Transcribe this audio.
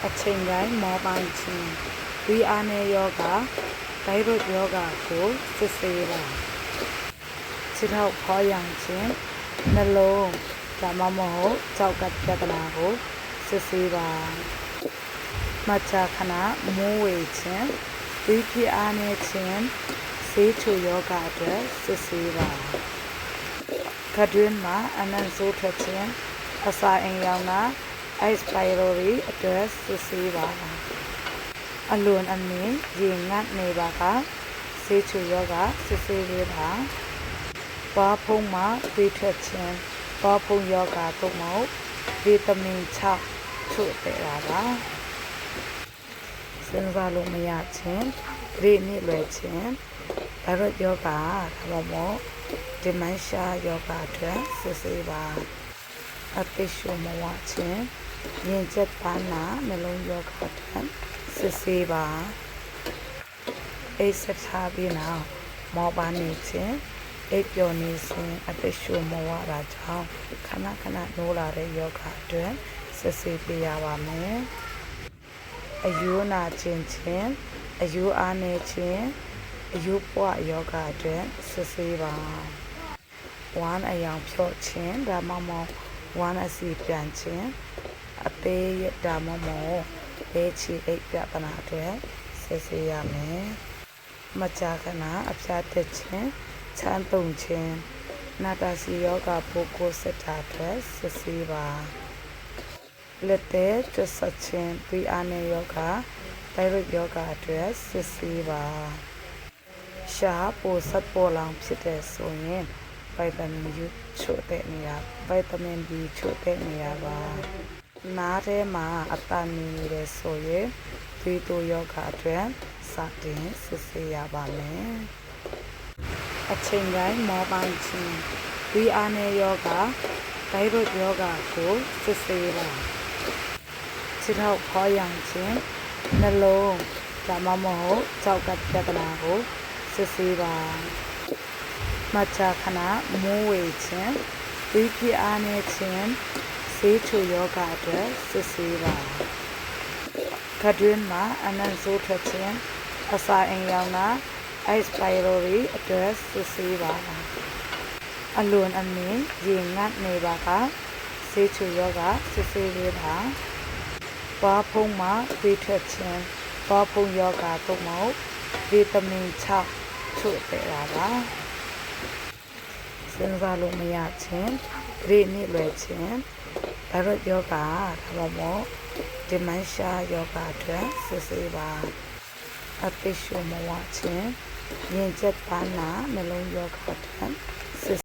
အချိန်တိုင်းမောပိုင်းခြင်းဝီအားနည်းယောဂဒိုင်ရွတ်ယောဂကိုစစ်ဆေးပါခြေထောက်ဖောရံခြင်းနှလုံးဒါမှမဟုတ်ကြောက်ကပြဿနာကိုစစ်ဆေးပါမချခဏမိုးဝေခြင်းဒီဖြစ်အားနည်းခြင်းဆေးချိုယောဂအတွက်စစ်ဆေးပါခတ်တွင်းမှာအနံ့ဆိုးထွက်ခြင်းအစာအိမ်ရောက်တာice pylori အတွက်စစ်ဆေးပါအလွန်အမင်းရေငတ်နေပါကဆေးချိုယောဂစစ်ဆေးပေးပါပွားဖုံးမှာသွေးထွက်ခြင်းပွားဖုံးယောဂသို့မဟုတ်ဗီတာမင်6ချို့တဲ့တာပါစဉ်းစားလို့မရခြင်းဂရိနိလွယ်ခြင်းဒါတော့ယောဂဒါမှမဟုတ်ဒီမန်ရှာယောဂအတွက်စစ်ဆေးပါအသိရှုမဝခြင်းရင်ကျက်ပါနာနှလုံးယောဂအတွက်စစ်ဆေးပါအိတ်ဆက်ထားပြီးနောက်မောပါနေခြင်းအိပ်ပျော်နေခြင်းအသိရှုမဝတာကြောင့်ခဏခဏနိုးလာတဲ့ယောဂအတွက်စစ်ဆေးပေးရပါမယ်အယူနာခြင်းအယူအားနေခြင်းအယူပွားယောဂအတွက်စစ်ဆေးပါဝမ်းအယောင်ဖြော့ခြင်းဒါမှမဟုတ်ဝမ်းအစီပြန်ခြင်းအသေးရဒါမှမဟုတ်ဘေးချီအိပ်ပြဿနာအတွက်စစ်ဆေးရမယ်မကြာခဏအဖျားတက်ခြင်းချမ်းသုံးခြင်းနာတာစီယောဂပိုကိုစက်တာအတွက်စစ်ဆေးပါလက်သေးကျဆခြင်းပြီးအားနေယောဂဒိုင်ရွတ်ယောဂအတွက်စစ်ဆေးပါရှားပိုဆက်ပေါ်လောင်ဖြစ်တဲ့ဆိုရင်ဗိုက်တာမင် U ချို့တဲ့နေရာဗိုက်တာမင် B ချို့တဲ့နေရာပါနားထဲမှာအတန်နေတယ်ဆိုရင်သွေးတိုးယောဂအတွက်စတင်စစ်ဆေးရပါမယ်အချိန်တိုင်းမောပိုင်းခြင်းဝီအားနည်းယောဂဒိုင်ရွတ်ယောဂကိုစစ်ဆေးပါခြေထောက်ဖောရံခြင်းနှလုံးဒါမှမဟုတ်ကြောက်ကပြဿနာကိုစစ်ဆေးပါမချခဏမိုးဝေခြင်းဒီဖြစ်အားနည်းခြင်းဆေးချိုယောဂအတွက်စစ်ဆေးပါခတ်တွင်းမှာအနံ့ဆိုးထွက်ခြင်းအစာအိမ်ရောက်တာ ice pylori အတွက်စစ်ဆေးပါအလွန်အမင်းရေငတ်နေပါကဆေးချိုယောဂစစ်ဆေးပေးပါပွားဖုံးမှာသွေးထွက်ခြင်းပွားဖုံးယောဂသို့မဟုတ်ဗီတာမင်6ချို့တဲ့တာပါစဉ်းစားလို့မရခြင်းဂရိနိလွယ်ခြင်းဒါတော့ယောဂဒါမှမဟုတ်ဒီမန်ရှာယောဂအတွက်စစ်ဆေးပါအသိရှုမဝခြင်းရင်ကျက်ပါနာနှလုံးယောဂအတွက်